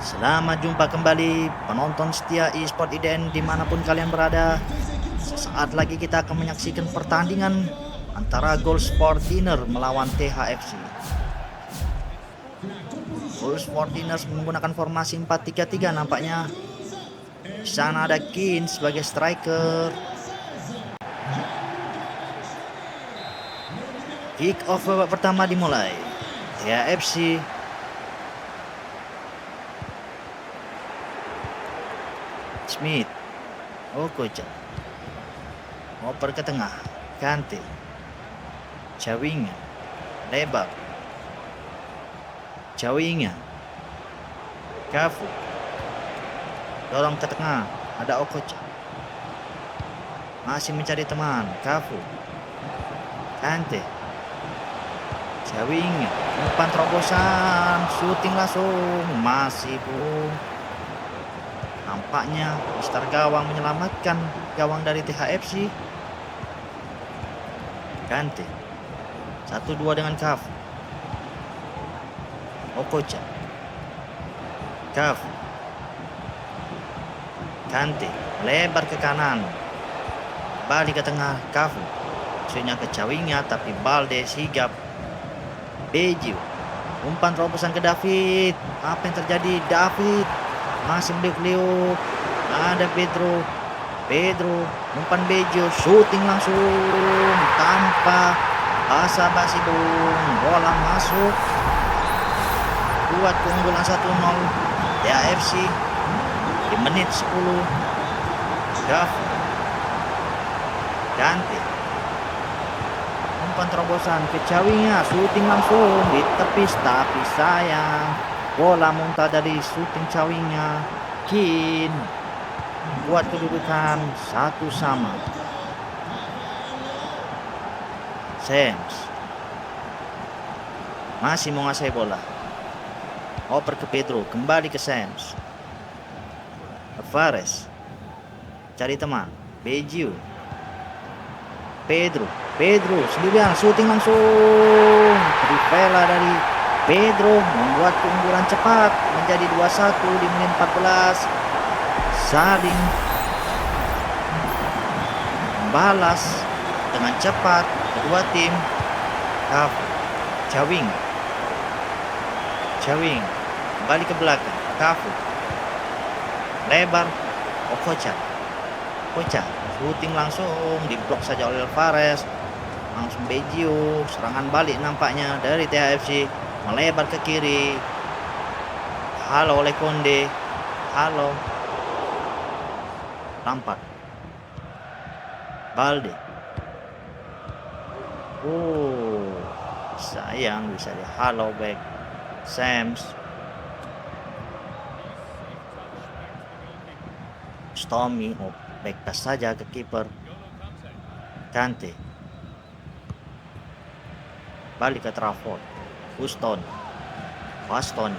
Selamat jumpa kembali penonton setia eSport IDN dimanapun kalian berada. Sesaat lagi kita akan menyaksikan pertandingan antara Gold Sport Dinner melawan THFC. Gold Sport Dinner menggunakan formasi 4-3-3 nampaknya. Di sana ada Kin sebagai striker. Kick off babak pertama dimulai. THFC Smith, Okocha, oper ke tengah, Kante, Chawinga, lebar, Chawinga, Cafu, dorong ke tengah, ada Okocha, masih mencari teman, Cafu, Kante, Chawinga, umpan terobosan, syuting langsung, masih bung. Nampaknya Mister Gawang menyelamatkan gawang dari THFC. Kante 1-2 dengan Cafu. Okocha, Cafu, Kante lebar ke kanan, balik ke tengah, Cafu maksudnya ke Chawinga, tapi Balde sigap. Beju, umpan terobosan ke David. Apa yang terjadi? David masih meliuk-liuk, ada Pedro, umpan Bejo, syuting langsung tanpa basa-basi bung, bola masuk, buat keunggulan 1-0 THFC di menit 10. Kante, umpan terobosan ke Chawinga, syuting langsung ditepis, tapi sayang bola muntah dari syuting Chawinga. Kin buat kedudukan 1-1. Sams masih menguasai bola, oper ke Pedro, kembali ke Sams. Alvarez cari teman, Beju, Pedro sendirian, syuting langsung, Rivela dari Pedro membuat keunggulan cepat menjadi 2-1 di menit 14. Saling membalas dengan cepat kedua tim. Chawing kembali ke belakang, Cafu lebar, Okocha syuting langsung, diblok saja oleh Alvarez. Langsung Bejo, serangan balik nampaknya dari THFC, melebar ke kiri, halo oleh Konde, halo Lampard, Balde, sayang bisa di halo back Sams. Stomy back pass saja ke kiper. Kante balik ke Trafford, Bastoni,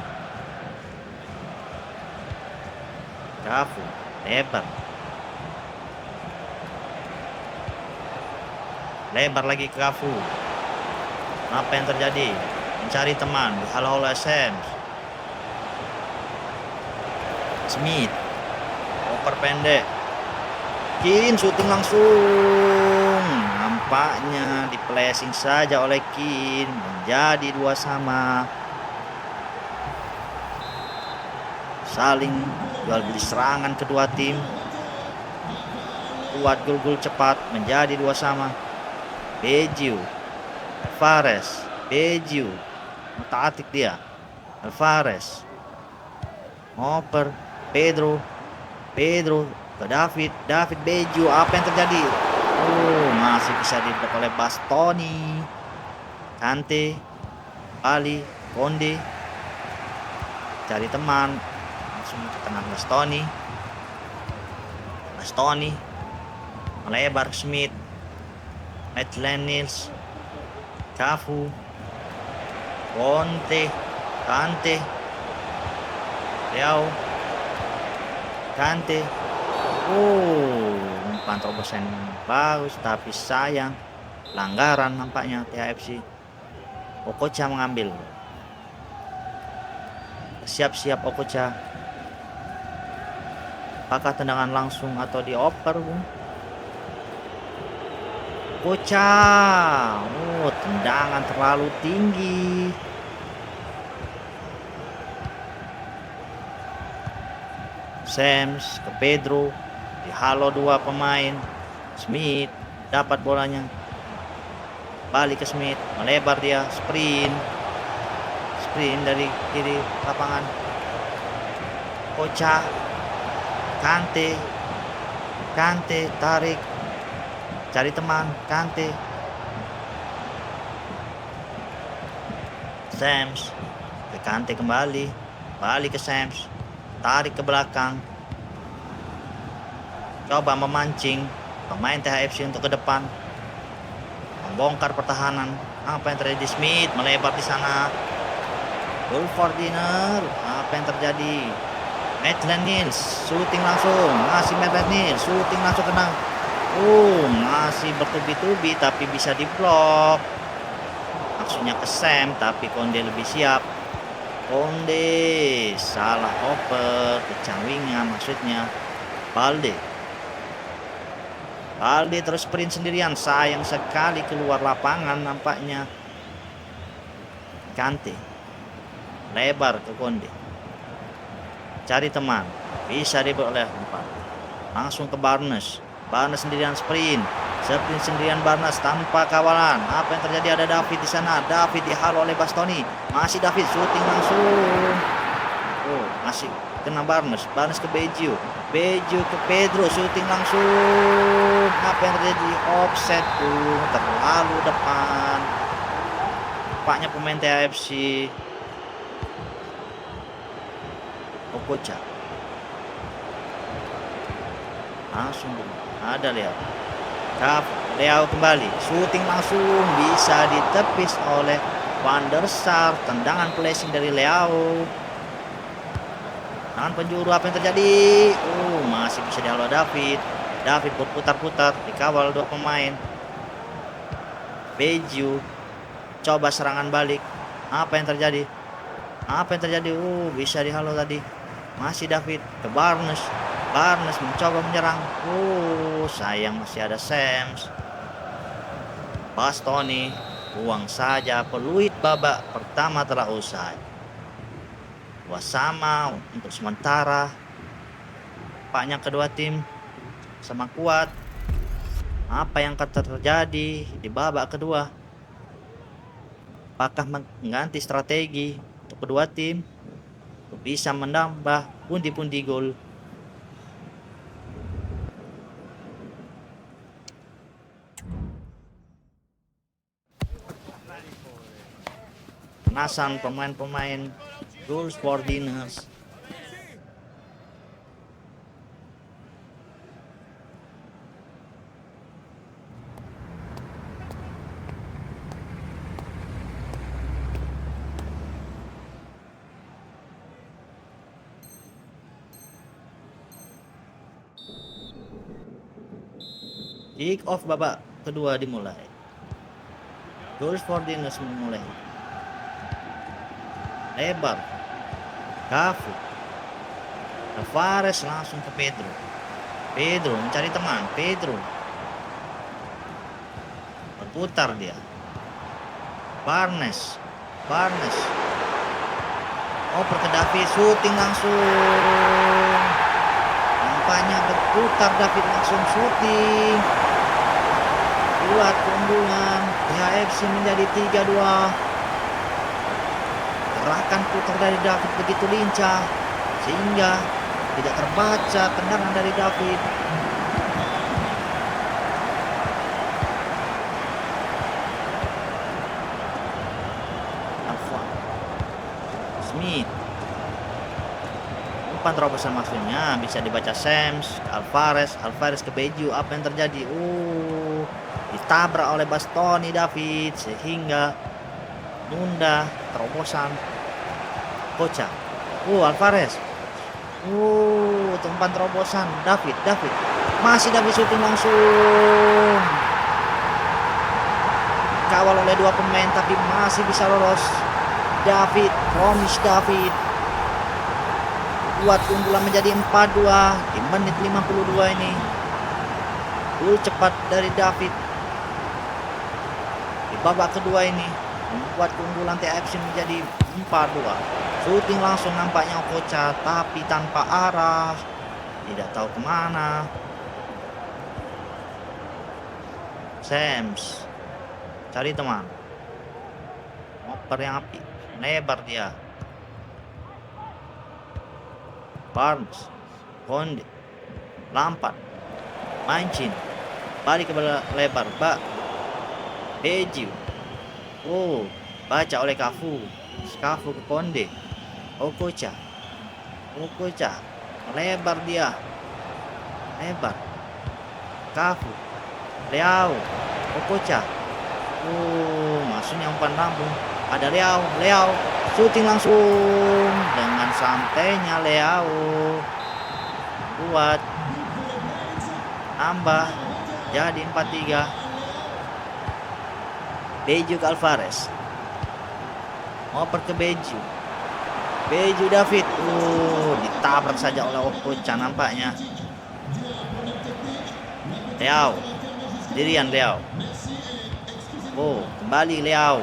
Cafu lebar lagi ke Cafu. Apa yang terjadi? Mencari teman, halo oleh Sams. Smith, oper pendek, Kin syuting langsung, nampaknya di flashing saja oleh Kin, menjadi 2-2. Saling jual beli serangan kedua tim, buat gol-gol cepat menjadi 2-2. Beju, Alvarez, Beju mutatik dia, Alvarez oper Pedro ke David Beju. Apa yang terjadi? Masih bisa diblok oleh Bastoni. Kante, Ali, Konde cari teman, langsung ke tengah Bastoni melebar Smith, Maitland-Niles, Cafu, Kante, Leao, Kante, umpan terobosan bagus, tapi sayang pelanggaran nampaknya THFC. Okocha mengambil Siap-siap Okocha. Apakah tendangan langsung atau dioper, Bung? Okocha. Oh, tendangan terlalu tinggi. Sams ke Pedro. Dihalo dua pemain. Smith dapat bolanya. Balik ke Smith, melebar dia, sprint dari kiri lapangan. Ocha, Kante tarik, cari teman, Kante, Sams ke Kante kembali, balik ke Sams, tarik ke belakang, coba memancing pemain THFC untuk ke depan, membongkar pertahanan. Apa yang terjadi? Smith melebar di sana. Wolfordiner, apa yang terjadi? Maitland Niles shooting langsung, masih Maitland Niles shooting langsung kena. Masih bertubi-tubi tapi bisa diblok. Maksudnya ke Sam tapi Konde lebih siap. Konde salah oper ke Cawinga, maksudnya Balde terus sprint sendirian, sayang sekali keluar lapangan nampaknya. Kante lebar ke Konde, cari teman, bisa dibuat oleh 4. Langsung ke Barnes sendirian sprint sendirian Barnes tanpa kawalan. Apa yang terjadi? Ada David di sana. David dihalo oleh Bastoni, masih David shooting langsung. Masih kena Barnes ke Beju ke Pedro, shooting langsung. Apa yang terjadi? Offset tuh, terlalu depan. Nampaknya pemain THFC Okocha langsung ada Leao kembali, shooting langsung, bisa ditepis oleh Van der Sar. Tendangan placing dari Leao, tangan penjuru. Apa yang terjadi? Masih bisa dihalo David berputar-putar, dikawal 2 pemain. Beju coba serangan balik. Apa yang terjadi? Bisa dihalo tadi. Masih David ke Barnes mencoba menyerang. Sayang masih ada Sams. Bastoni buang saja, peluit babak pertama telah usai. 2 sama untuk sementara. Nampaknya kedua tim sama kuat. Apa yang akan terjadi di babak kedua? Apakah mengganti strategi untuk kedua tim untuk bisa menambah pundi-pundi gol? Penasan pemain Wolfordiners. Kick off babak kedua dimulai. Wolfordiners memulai. Lebar, Cafu, Alvarez langsung ke Pedro mencari teman. Pedro berputar dia. Barnes oper ke David, shooting langsung. Nampaknya berputar, David langsung shooting. Buat keunggulan THFC menjadi 3-2. Gerakan putar dari David begitu lincah sehingga tidak terbaca tendangan dari David. Smith, umpan terobosan maksudnya bisa dibaca Sams, Alvarez ke Beju. Apa yang terjadi? Ditabrak oleh Bastoni David sehingga nunda terobosan Okocha. Alvarez. Umpan terobosan David. Masih David shooting langsung. Kawal oleh 2 pemain tapi masih bisa lolos. David Membuat keunggulan menjadi 4-2 di menit 52 ini. Gol cepat dari David di babak kedua ini membuat keunggulan TFC menjadi 4-2. Shooting langsung nampaknya Okocha tapi tanpa arah, tidak tahu kemana. Sams cari teman, ngoper yang api, lebar dia. Barnes, Konde, Lampard, Mancin, balik ke lebar, Beju. Oh, baca oleh Cafu ke Konde. Okocha, lebar dia, lebar. Cafu, Leao, Okocha. Oh, maksudnya umpan lambung. Ada Leao, shooting langsung dengan santainya Leao. Buat tambah jadi 4-3. Beju ke Alvarez, ngoper ke Beju David. Ditabrak saja oleh Okocha nampaknya. Leao sendirian. Kembali Leao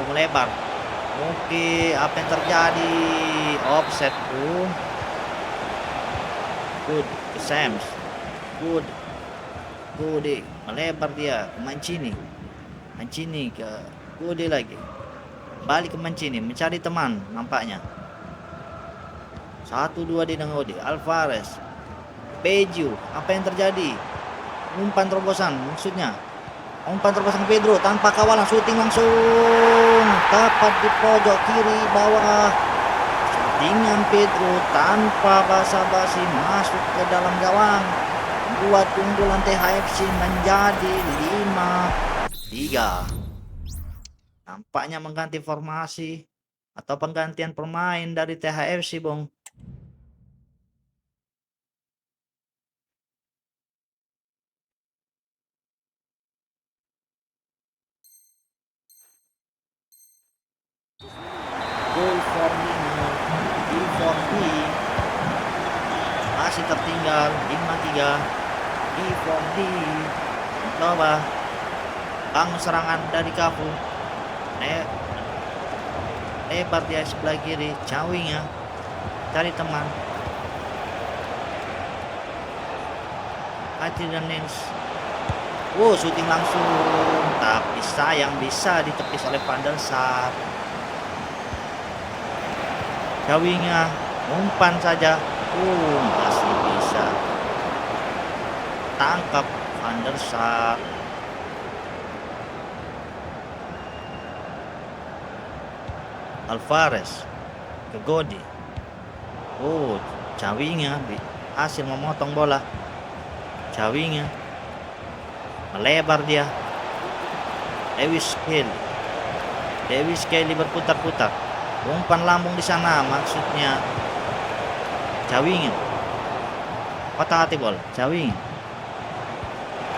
melebar. Oke, apa yang terjadi? Offset. Good ke Sams. Good melebar dia ke Mancini ke Good lagi. Balik ke Mancini mencari teman nampaknya. 1-2 di Ode. Alvarez, Beju, apa yang terjadi? Umpan terobosan Pedro tanpa kawalan, shooting langsung tepat di pojok kiri bawah. Shootingan Pedro tanpa basa-basi masuk ke dalam gawang, buat keunggulan THFC menjadi 5-3. Nampaknya mengganti formasi atau penggantian pemain dari THFC, Bung. Goal for D4D masih tertinggal 5-3. D4D coba bangun serangan dari Cafu. Lebar dia sebelah kiri, Cawingnya cari teman. Haji dan Nens. Shooting langsung tapi sayang bisa ditepis oleh Van der Sar. Cawingnya umpan saja, masih bisa tangkap Van der Sar. Alvarez ke Godi. Cawingnya hasil memotong bola. Cawingnya melebar dia. Lewis Kelly berputar-putar. Umpan lambung di sana maksudnya Cawingnya. Patah hati bola. Cawingnya.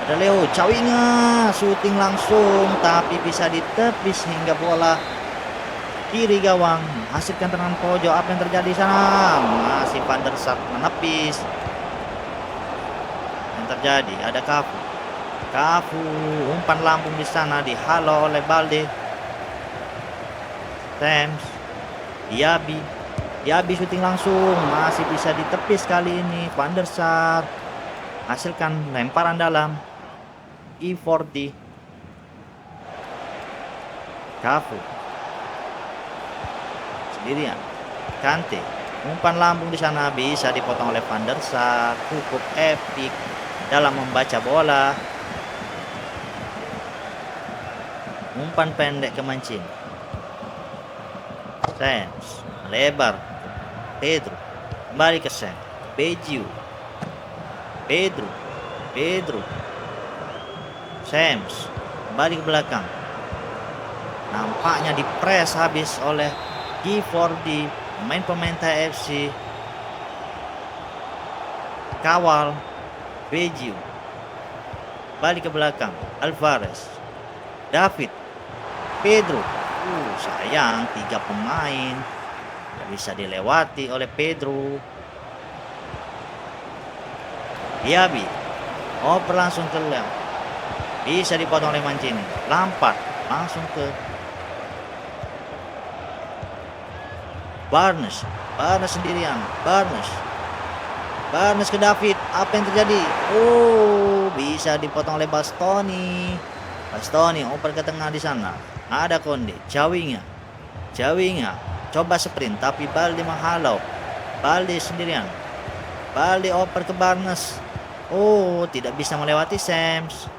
Ada Leo. Cawingnya shooting langsung tapi bisa ditepis hingga bola kiri gawang, hasilkan tendangan pojok. Apa yang terjadi di sana? Masih Van der Sar menepis. Yang terjadi ada Cafu umpan lambung di sana dihalau oleh Balde. Sams, Diaby shooting langsung masih bisa ditepis kali ini. Van der Sar hasilkan lemparan dalam. E40 Cafu sendirian. Kante umpan lambung di sana bisa dipotong oleh Van der Sar. Cukup epic dalam membaca bola. Umpan pendek ke Mancini. Sams lebar Pedro, kembali ke Sam. Beju, Pedro, Sams kembali ke belakang. Nampaknya dipres habis oleh G4D, pemain TFC. Kawal Beju, balik ke belakang. Alvarez, David, Pedro. Sayang 3 pemain dari bisa dilewati oleh Pedro. Diaby, oper langsung ke Lem, bisa dipotong oleh Mancini. Lampard langsung ke Barnes sendirian. Barnes ke David, apa yang terjadi? Oh, bisa dipotong oleh Bastoni. Oper ke tengah di sana. Ada Konde, Cawinga, coba sprint tapi Balde menghalau. Balde sendirian. Balde oper ke Barnes. Oh, tidak bisa melewati Sams.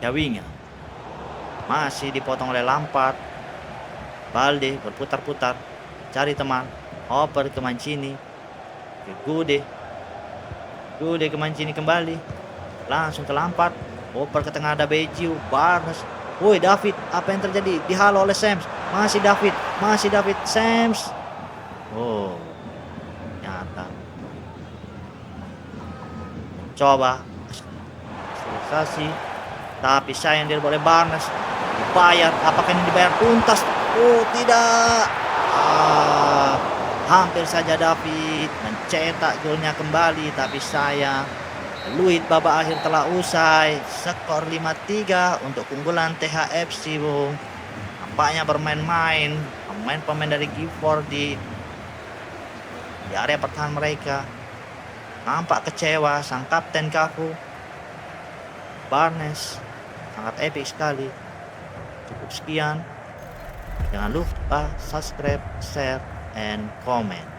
Cawinga masih dipotong oleh Lampard. Balde berputar-putar, cari teman. Oper ke Mancini. Ke Gude ke Mancini kembali. Langsung ke Lampard. Oper ke tengah ada Bejiu. Barnes. Woi David, apa yang terjadi? Dihalau oleh Sams. Masih David. Sams. Oh, nyata. Coba sensasi, tapi sayang dia boleh Barnes. Dibayar, apakah ini dibayar tuntas? Oh tidak. Hampir saja David mencetak golnya kembali, tapi sayang. Luit babak akhir telah usai. Skor 5-3 untuk keunggulan THFC, Bung. Nampaknya bermain-main pemain dari Gifford di area pertahanan mereka. Nampak kecewa sang kapten Cafu. Barnes sangat epic sekali. Cukup sekian. Jangan lupa subscribe, share, and comment.